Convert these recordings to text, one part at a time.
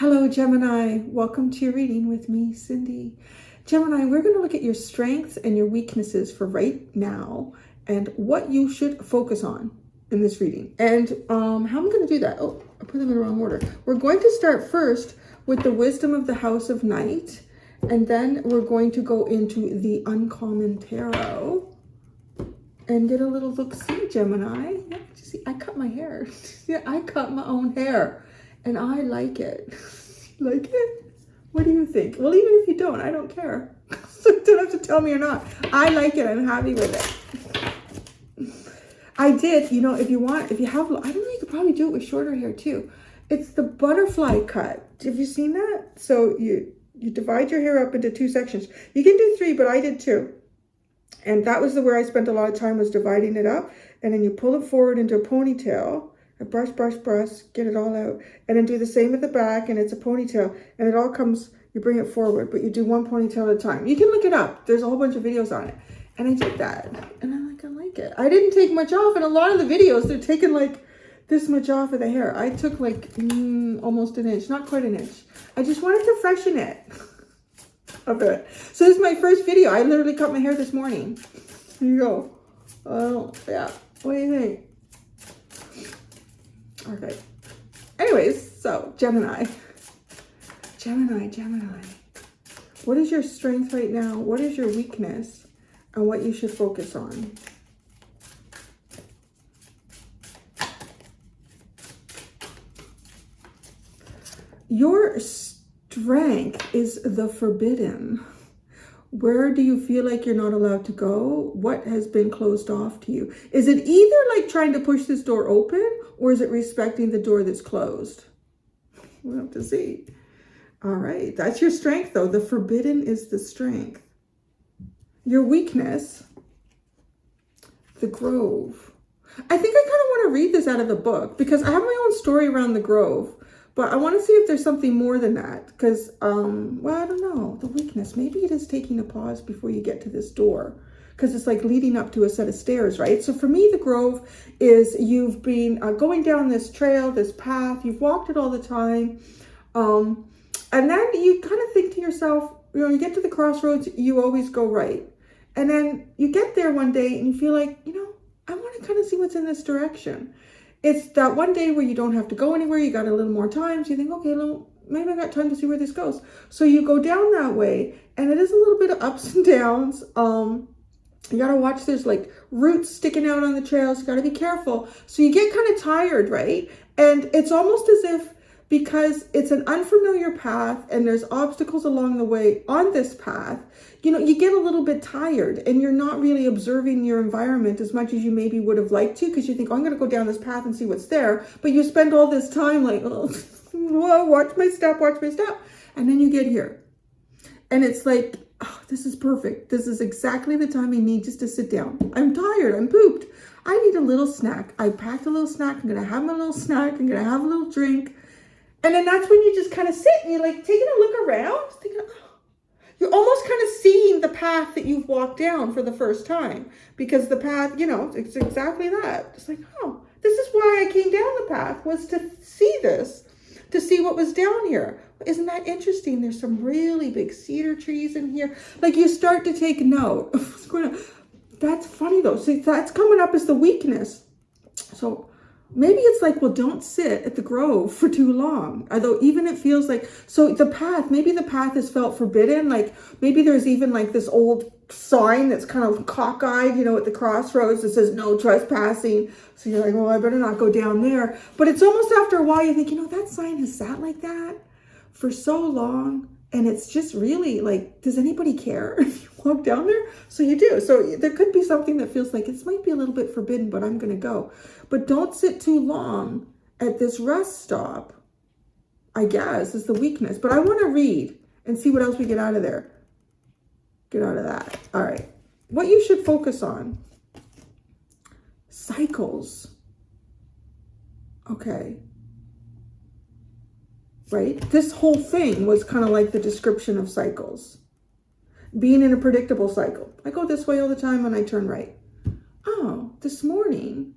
Hello, Gemini. Welcome to your reading with me, Cindy. Gemini, we're going to look at your strengths and your weaknesses for right now and what you should focus on in this reading. And how am I going to do that? Oh, I put them in the wrong order. We're going to start first with the wisdom of the House of Night, and then we're going to go into the Uncommon Tarot and get a little look-see, Gemini. Yeah, see, I cut my hair. Yeah, I cut my own hair. And I like it. Like it? What do you think? Well, even if you don't, I don't care. So you don't have to tell me or not. I like it. I'm happy with it. I did, you know, if you have, I don't know, you could probably do it with shorter hair too. It's the butterfly cut. Have you seen that? So you divide your hair up into two sections. You can do three, but I did two. And that was where I spent a lot of time, was dividing it up. And then you pull it forward into a ponytail. Brush, get it all out. And then do the same at the back, and it's a ponytail. And it all comes, you bring it forward, but you do one ponytail at a time. You can look it up. There's a whole bunch of videos on it. And I did that. And I like it. I didn't take much off. And a lot of the videos, they're taking like this much off of the hair. I took like almost an inch, not quite an inch. I just wanted to freshen it a bit. So this is my first video. I literally cut my hair this morning. Here you go. Oh, yeah. What do you think? Okay. Anyways, so Gemini. What is your strength right now? What is your weakness? And what you should focus on? Your strength is the forbidden. Where do you feel like you're not allowed to go? What has been closed off to you? Is it either like trying to push this door open, or is it respecting the door that's closed? We'll have to see. All right, that's your strength though. The forbidden is the strength. Your weakness, the Grove. I think I kind of want to read this out of the book because I have my own story around the Grove. But I want to see if there's something more than that, because, well, I don't know, the weakness. Maybe it is taking a pause before you get to this door, because it's like leading up to a set of stairs, right? So for me, the Grove is you've been going down this trail, this path, you've walked it all the time. And then you kind of think to yourself, you know, you get to the crossroads, you always go right. And then you get there one day and you feel like, you know, I want to kind of see what's in this direction. It's that one day where you don't have to go anywhere. You got a little more time. So you think, okay, well, maybe I got time to see where this goes. So you go down that way, and it is a little bit of ups and downs. You got to watch, there's like roots sticking out on the trails. You got to be careful. So you get kind of tired, right? And it's almost as if, because it's an unfamiliar path and there's obstacles along the way on this path, you know, you get a little bit tired and you're not really observing your environment as much as you maybe would have liked to, because you think, oh, I'm going to go down this path and see what's there. But you spend all this time like, oh, watch my step. And then you get here. And it's like, oh, this is perfect. This is exactly the time I need just to sit down. I'm tired. I'm pooped. I need a little snack. I packed a little snack. I'm going to have my little snack. I'm going to have a little drink. And then that's when you just kind of sit and you're like taking a look around, thinking, oh. You're almost kind of seeing the path that you've walked down for the first time, because the path, you know, it's exactly that. It's like, oh, this is why I came down the path, was to see this, to see what was down here. Isn't that interesting? There's some really big cedar trees in here. Like, you start to take note of what's going on. That's funny though. See, that's coming up as the weakness. So maybe it's like, well, don't sit at the Grove for too long. Although even it feels like, so the path, maybe the path has felt forbidden. Like maybe there's even like this old sign that's kind of cockeyed, you know, at the crossroads that says no trespassing. So you're like, well, I better not go down there. But it's almost after a while you think, you know, that sign has sat like that for so long. And it's just really like, does anybody care if you walk down there? So you do. So there could be something that feels like it might be a little bit forbidden, but I'm going to go. But don't sit too long at this rest stop, I guess, is the weakness. But I want to read and see what else we get out of there. Get out of that. All right. What you should focus on. Cycles. Okay. Right? This whole thing was kind of like the description of cycles. Being in a predictable cycle. I go this way all the time and I turn right. Oh, this morning,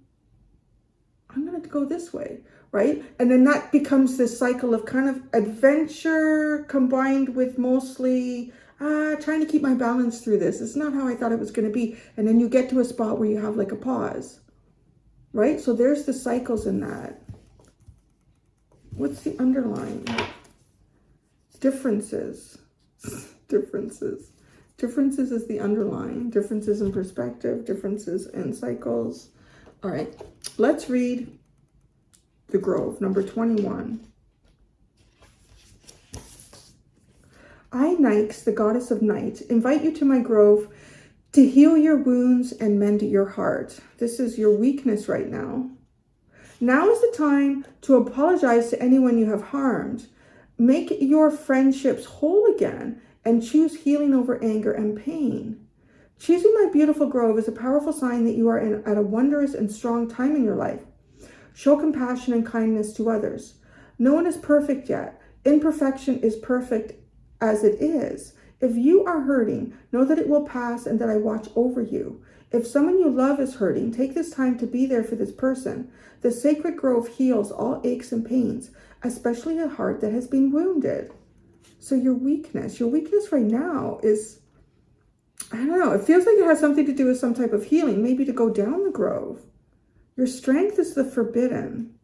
I'm going to go this way. right? And then that becomes this cycle of kind of adventure combined with mostly trying to keep my balance through this. It's not how I thought it was going to be. And then you get to a spot where you have like a pause, right? So there's the cycles in that. What's the underlying? Differences. Differences. Differences is the underlying. Differences in perspective, differences in cycles. All right, let's read the Grove, number 21. I, Nyx, the goddess of night, invite you to my grove to heal your wounds and mend your heart. This is your weakness right now. Now is the time to apologize to anyone you have harmed. Make your friendships whole again and choose healing over anger and pain. Choosing my beautiful grove is a powerful sign that you are at a wondrous and strong time in your life. Show compassion and kindness to others. No one is perfect yet. Imperfection is perfect as it is. If you are hurting, know that it will pass and that I watch over you. If someone you love is hurting, take this time to be there for this person. The sacred grove heals all aches and pains, especially a heart that has been wounded. So your weakness right now is, I don't know, it feels like it has something to do with some type of healing, maybe to go down the grove. Your strength is the forbidden.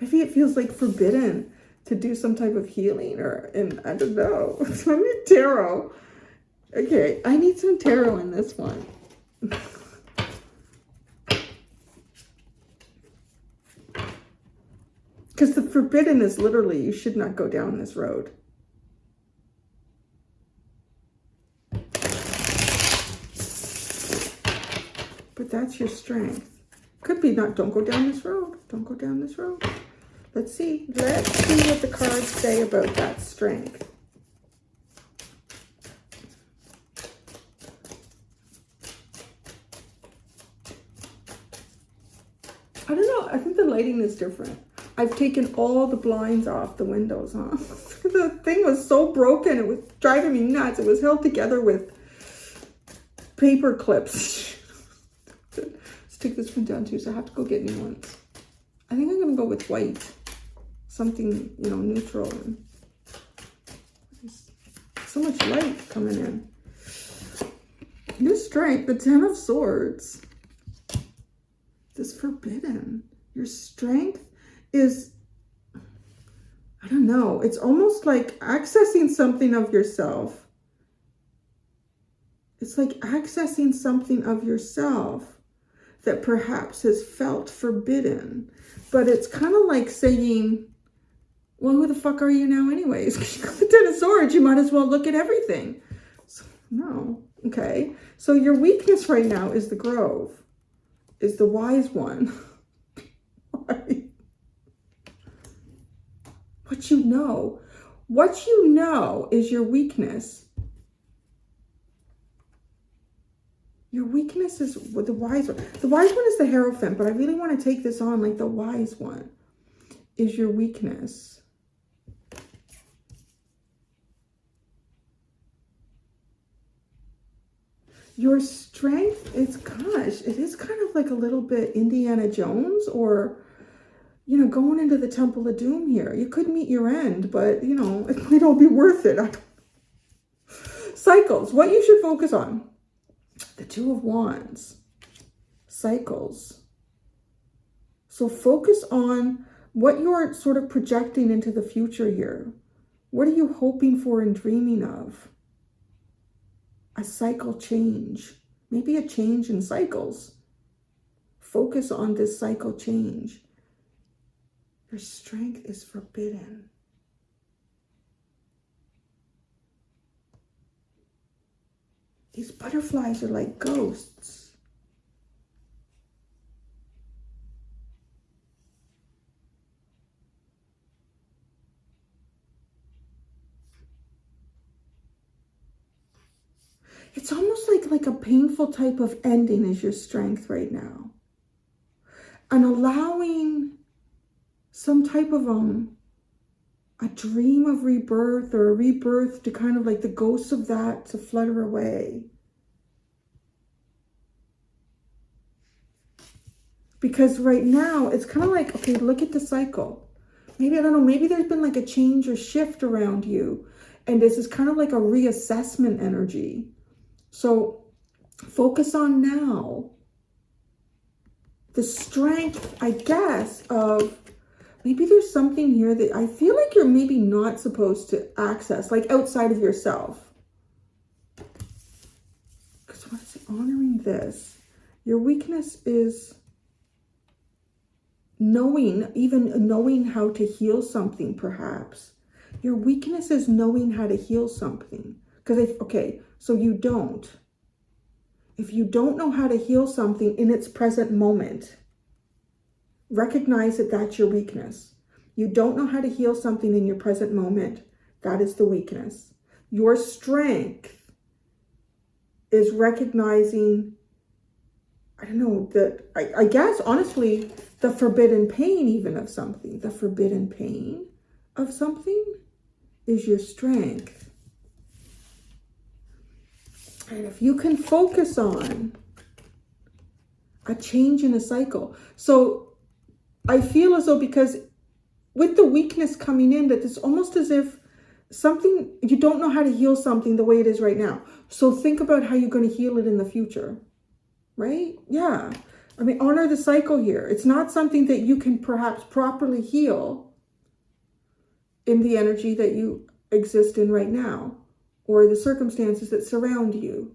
Maybe it feels like forbidden to do some type of healing and I don't know. I need tarot. Okay, I need some tarot in this one. Because the forbidden is literally, you should not go down this road. But that's your strength. Could be not, don't go down this road. Don't go down this road. Let's see. Let's see what the cards say about that strength. I don't know. I think the lighting is different. I've taken all the blinds off the windows, huh? The thing was so broken. It was driving me nuts. It was held together with paper clips. Let's take this one down too, so I have to go get new ones. I think I'm going to go with white. Something, you know, neutral. And so much light coming in. Your strength, the 10 of Swords. This forbidden. Your strength is, I don't know, it's almost like accessing something of yourself. It's like accessing something of yourself that perhaps has felt forbidden. But it's kind of like saying, well, who the fuck are you now anyways? Because you got the 10 of Swords, you might as well look at everything. So, no. Okay. So your weakness right now is the Grove, is the wise one. What you know is your weakness. Your weakness is the wise one. The wise one is the Hierophant, but I really want to take this on like the wise one is your weakness. Your strength is, gosh, it is kind of like a little bit Indiana Jones or, you know, going into the Temple of Doom here. You could meet your end, but, you know, it might all be worth it. Cycles, what you should focus on. The Two of Wands. Cycles. So focus on what you're sort of projecting into the future here. What are you hoping for and dreaming of? A cycle change. Maybe a change in cycles. Focus on this cycle change. Your strength is forbidden. These butterflies are like ghosts. It's almost like a painful type of ending is your strength right now. And allowing some type of a dream of rebirth or a rebirth to kind of like the ghosts of that to flutter away. Because right now, it's kind of like, okay, look at the cycle. Maybe, I don't know, maybe there's been like a change or shift around you. And this is kind of like a reassessment energy. So focus on now. The strength, I guess, of maybe there's something here that I feel like you're maybe not supposed to access, like outside of yourself. Because what is it? Honoring this. Your weakness is knowing, even knowing how to heal something, perhaps. Your weakness is knowing how to heal something. Because okay, so you don't. If you don't know how to heal something in its present moment, recognize that that's your weakness. You don't know how to heal something in your present moment. That is the weakness. Your strength is recognizing, I don't know, that I guess, honestly, the forbidden pain even of something. The forbidden pain of something is your strength. And if you can focus on a change in a cycle. So I feel as though, because with the weakness coming in, that it's almost as if something, you don't know how to heal something the way it is right now. So think about how you're going to heal it in the future, right? Yeah. I mean, honor the cycle here. It's not something that you can perhaps properly heal in the energy that you exist in right now, or the circumstances that surround you.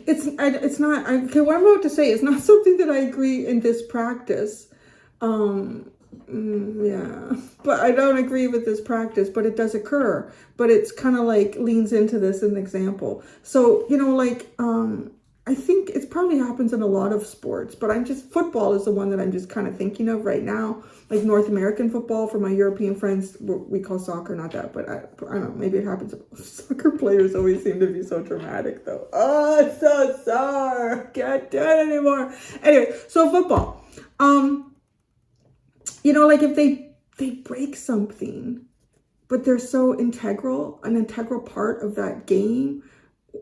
It's not, okay, what I'm about to say is not something that I agree in this practice. Yeah, but I don't agree with this practice, but it does occur. But it's kind of like leans into this as an example. So, you know, like, I think it probably happens in a lot of sports, but football is the one that I'm just kind of thinking of right now. Like North American football, for my European friends, we call soccer, not that, but I don't know, maybe it happens. Soccer players always seem to be so dramatic though. Oh, I'm so sorry, can't do it anymore. Anyway, so football, you know, like if they break something, but they're so an integral part of that game,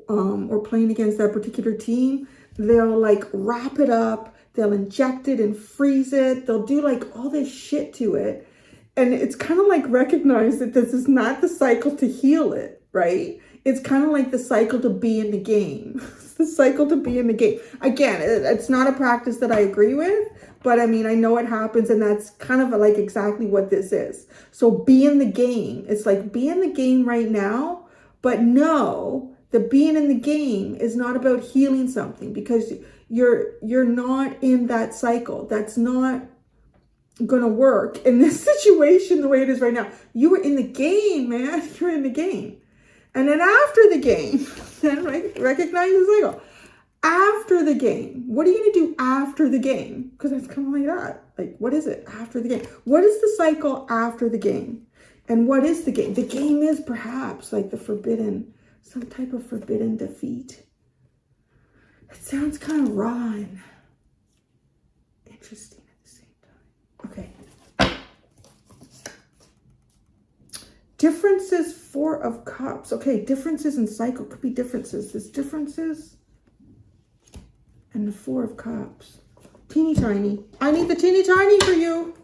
or playing against that particular team, they'll like wrap it up, they'll inject it and freeze it, they'll do like all this shit to it. And it's kind of like recognize that this is not the cycle to heal it, right? It's kind of like the cycle to be in the game. It's the cycle to be in the game. Again, it's not a practice that I agree with, but I mean, I know it happens, and that's kind of like exactly what this is. So be in the game. It's like be in the game right now, but know that being in the game is not about healing something, because you're not in that cycle. That's not gonna work in this situation the way it is right now. You were in the game, man. You're in the game. And then after the game, then recognize the cycle. After the game, what are you gonna do after the game? Because that's kind of like that. Like, what is it after the game? What is the cycle after the game? And what is the game? The game is perhaps like the forbidden, some type of forbidden defeat. It sounds kind of raw and interesting at the same time. Okay. Differences, 4 of Cups. Okay, differences in cycle could be differences. There's differences. And the 4 of Cups. Teeny tiny. I need the teeny tiny for you.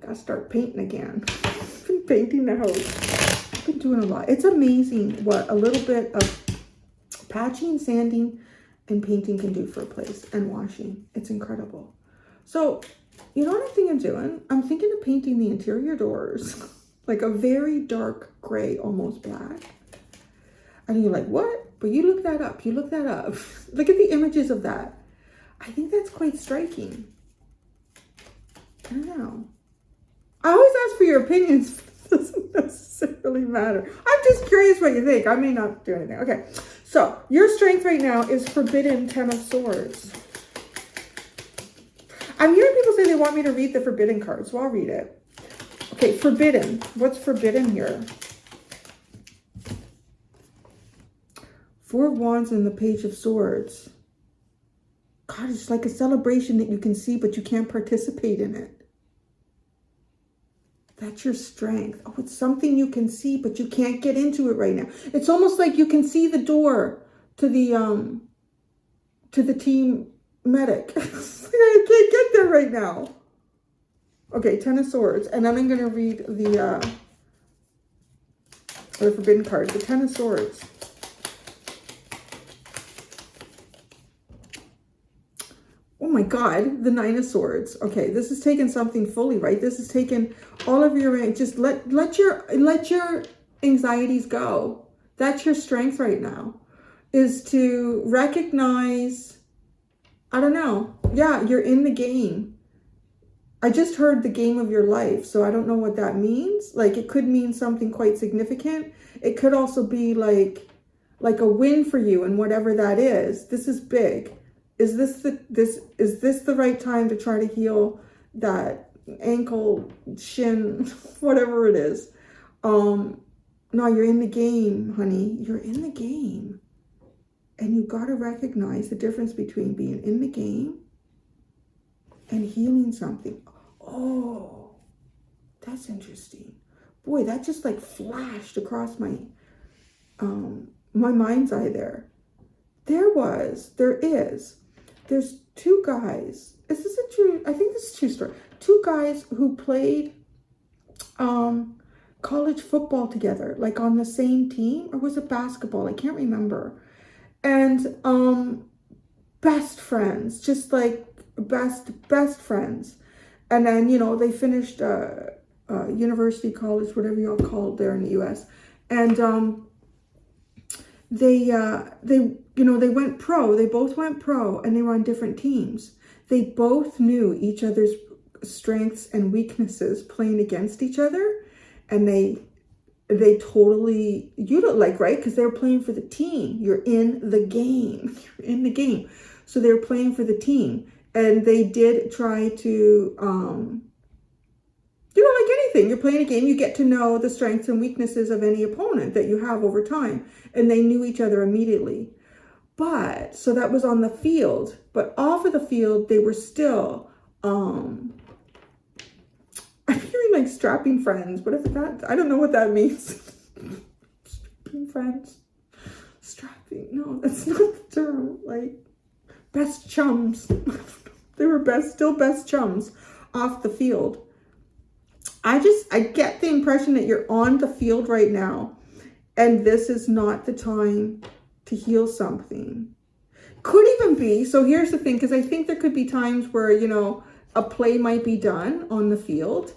Gotta start painting again. I've been painting the house. I've been doing a lot. It's amazing what a little bit of patching, sanding, and painting can do for a place, and washing. It's incredible. So, you know what I think I'm doing? I'm thinking of painting the interior doors like a very dark gray, almost black. And you're like, what? But you look that up. You look that up. Look at the images of that. I think that's quite striking. I don't know. I always ask for your opinions, but it doesn't necessarily matter. I'm just curious what you think. I may not do anything. Okay. So your strength right now is forbidden 10 of Swords. I'm hearing people say they want me to read the forbidden card, so I'll read it. Okay, forbidden. What's forbidden here? 4 of Wands and the Page of Swords. God, it's like a celebration that you can see, but you can't participate in it. That's your strength. Oh, it's something you can see, but you can't get into it right now. It's almost like you can see the door to the team medic. I can't get there right now. Okay, Ten of Swords. And then I'm going to read the Forbidden card, the Ten of Swords. Oh my God, the Nine of Swords. Okay, this is taking something fully, right? This is taking all of your, just let your anxieties go. That's your strength right now, is to recognize, I don't know. Yeah, you're in the game. I just heard the game of your life, so I don't know what that means. Like, it could mean something quite significant. It could also be like a win for you, and whatever that is. This is big. Is this the right time to try to heal that ankle, shin, whatever it is? No, you're in the game, honey. You're in the game. And you got to recognize the difference between being in the game and healing something. Oh, that's interesting. Boy, that just like flashed across my mind's eye there. There's two guys. Is this a true? I think this is a true story. Two guys who played college football together, like on the same team, or was it basketball? I can't remember. And best friends, just like best friends. And then, you know, they finished university, college, whatever you all call it there in the US. And they went pro. They both went pro, and they were on different teams. They both knew each other's strengths and weaknesses playing against each other, and they totally, right? Because they were playing for the team. You're in the game. You're in the game. So they were playing for the team, and they did try to, like anything, you're playing a game, you get to know the strengths and weaknesses of any opponent that you have over time. And they knew each other immediately. But, so that was on the field. But off of the field, they were still, I'm hearing like strapping friends. What is that? I don't know what that means. Strapping friends. Strapping. No, that's not the term. Like, best chums. They were still best chums off the field. I get the impression that you're on the field right now, and this is not the time to heal something. Could even be, so here's the thing, because I think there could be times where, a play might be done on the field,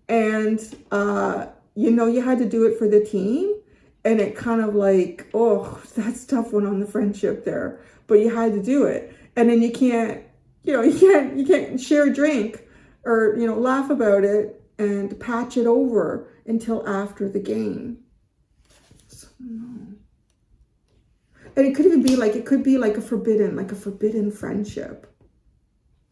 and, you had to do it for the team, and it kind of like, oh, that's a tough one on the friendship there, but you had to do it. And then you can't share a drink or, laugh about it and patch it over until after the game. So, no. And it could even be like, a forbidden friendship.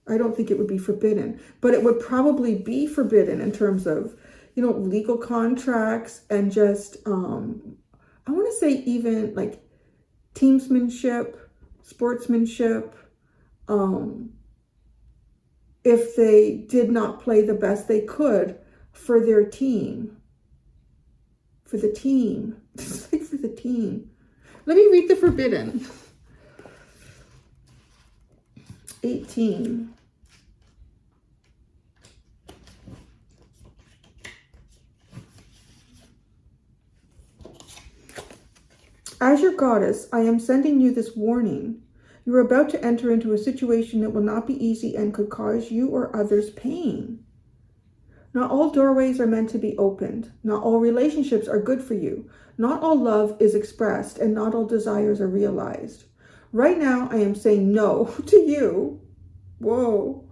I don't think it would be forbidden, but it would probably be forbidden in terms of, legal contracts and just, I want to say even like teamsmanship, sportsmanship, if they did not play the best they could for their team. For the team. Just like for the team. Let me read the forbidden. 18. As your goddess, I am sending you this warning. You are about to enter into a situation that will not be easy and could cause you or others pain. Not all doorways are meant to be opened. Not all relationships are good for you. Not all love is expressed, and not all desires are realized. Right now, I am saying no to you. Whoa.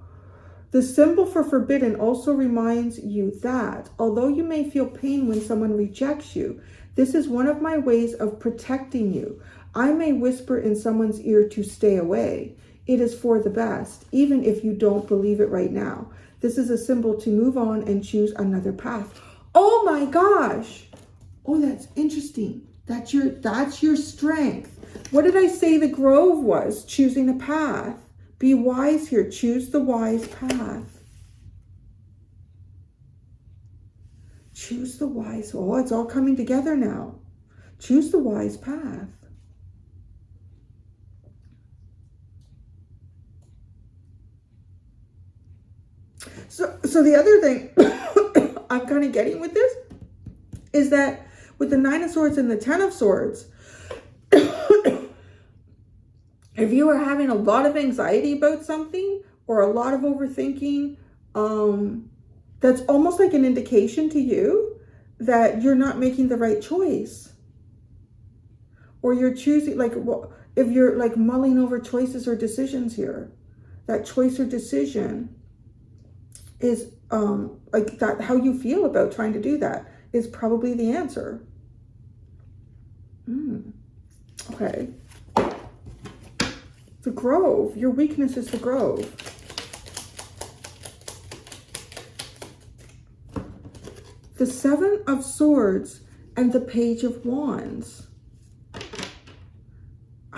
The symbol for forbidden also reminds you that, although you may feel pain when someone rejects you, this is one of my ways of protecting you. I may whisper in someone's ear to stay away. It is for the best, even if you don't believe it right now. This is a symbol to move on and choose another path. Oh my gosh. Oh, that's interesting. That's your strength. What did I say the grove was? Choosing a path. Be wise here. Choose the wise path. Choose the wise. Oh, it's all coming together now. Choose the wise path. So the other thing I'm kind of getting with this is that with the 9 of Swords and the 10 of Swords, if you are having a lot of anxiety about something or a lot of overthinking, that's almost like an indication to you that you're not making the right choice. Or you're choosing, like, if you're like mulling over choices or decisions here, that choice or decision is like that, how you feel about trying to do that is probably the answer. Okay. The Grove. Your weakness is the Grove. The 7 of Swords and the Page of Wands.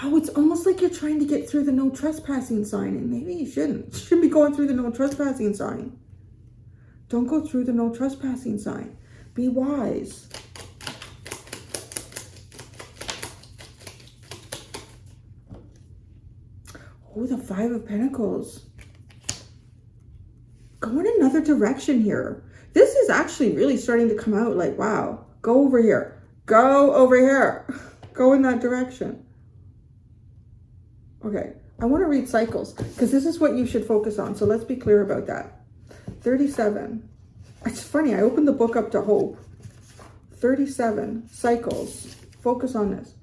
Oh, it's almost like you're trying to get through the no trespassing sign, and maybe you shouldn't. You shouldn't be going through the no trespassing sign. Don't go through the no trespassing sign. Be wise. Oh, the 5 of Pentacles. Go in another direction here. This is actually really starting to come out like, wow, go over here. Go over here. Go in that direction. Okay, I want to read cycles because this is what you should focus on. So let's be clear about that. 37. It's funny, I opened the book up to hope. 37 cycles. Focus on this.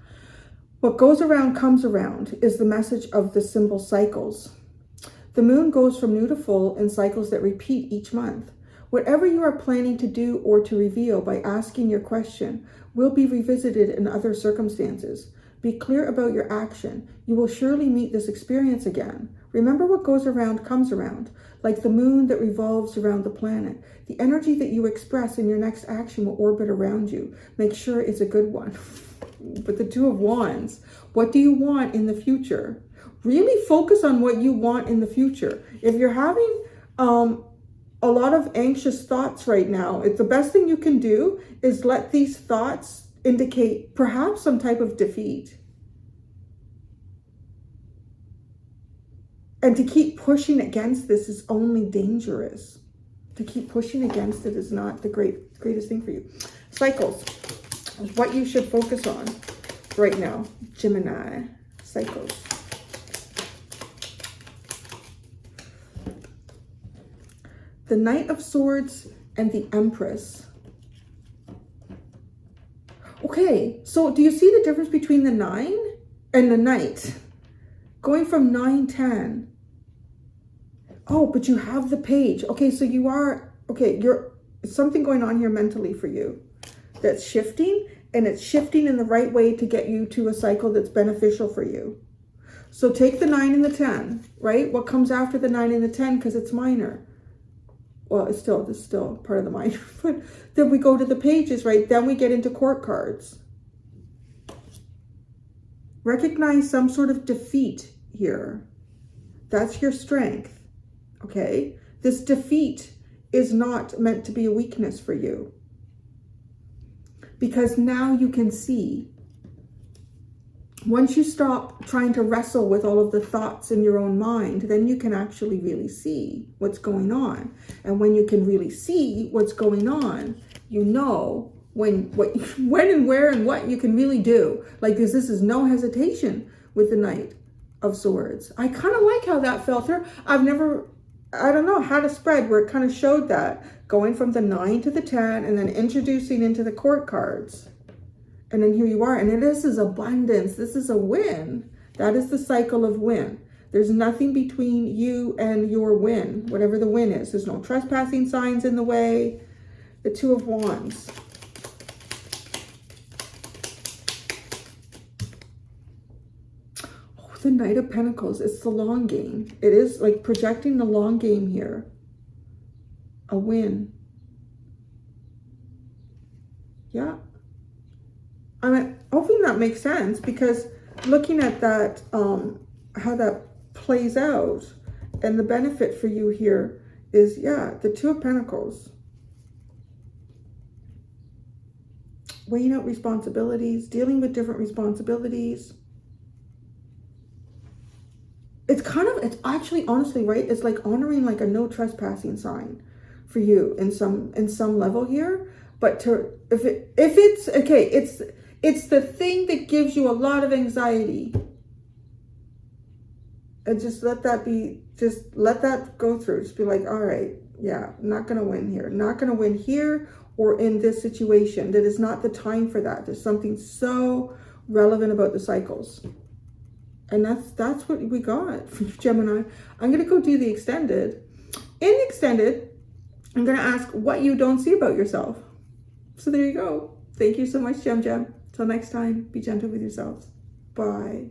What goes around comes around is the message of the symbol cycles. The moon goes from new to full in cycles that repeat each month. Whatever you are planning to do or to reveal by asking your question will be revisited in other circumstances. Be clear about your action. You will surely meet this experience again. Remember, what goes around comes around, like the moon that revolves around the planet. The energy that you express in your next action will orbit around you. Make sure it's a good one. But the 2 of Wands, what do you want in the future? Really focus on what you want in the future. If you're having a lot of anxious thoughts right now, it's the best thing you can do is let these thoughts indicate perhaps some type of defeat. And to keep pushing against this is only dangerous. To keep pushing against it is not the greatest thing for you. Cycles is what you should focus on right now. Gemini, cycles. The Knight of Swords and the Empress. Okay, so do you see the difference between the 9 and the Knight? Going from 9, 10. Oh, but you have the Page. Okay, so you are, okay, you're something going on here mentally for you that's shifting, and it's shifting in the right way to get you to a cycle that's beneficial for you. So take the 9 and the 10, right? What comes after the 9 and the 10, because it's minor. Well, it's still part of the minor. But then we go to the Pages, right? Then we get into court cards. Recognize some sort of defeat here. That's your strength, okay? This defeat is not meant to be a weakness for you. Because now you can see. Once you stop trying to wrestle with all of the thoughts in your own mind, then you can actually really see what's going on. And when you can really see what's going on, you know when and where and what you can really do. Like this is no hesitation with the Knight of Swords. I kind of like how that fell through. I don't know, had a spread where it kind of showed that going from the 9 to the 10 and then introducing into the court cards. And then here you are, and this is abundance. This is a win. That is the cycle of win. There's nothing between you and your win, whatever the win is. There's no trespassing signs in the way. The 2 of Wands. Oh, the Knight of Pentacles. It's the long game. It is like projecting the long game here. A win. Yeah. I'm hoping that makes sense, because looking at that, how that plays out. And the benefit for you here is, yeah, the Two of Pentacles. Weighing out responsibilities, dealing with different responsibilities. It's actually, honestly, right? It's like honoring like a no trespassing sign for you in some level here. But if it's okay, it's the thing that gives you a lot of anxiety. And just let that go through. Just be like, all right, yeah, I'm not gonna win here. Not gonna win here or in this situation. That is not the time for that. There's something so relevant about the cycles. And that's what we got from Gemini. I'm gonna go do the extended. In the extended, I'm gonna ask what you don't see about yourself. So there you go. Thank you so much, Gem. Till next time, be gentle with yourselves. Bye.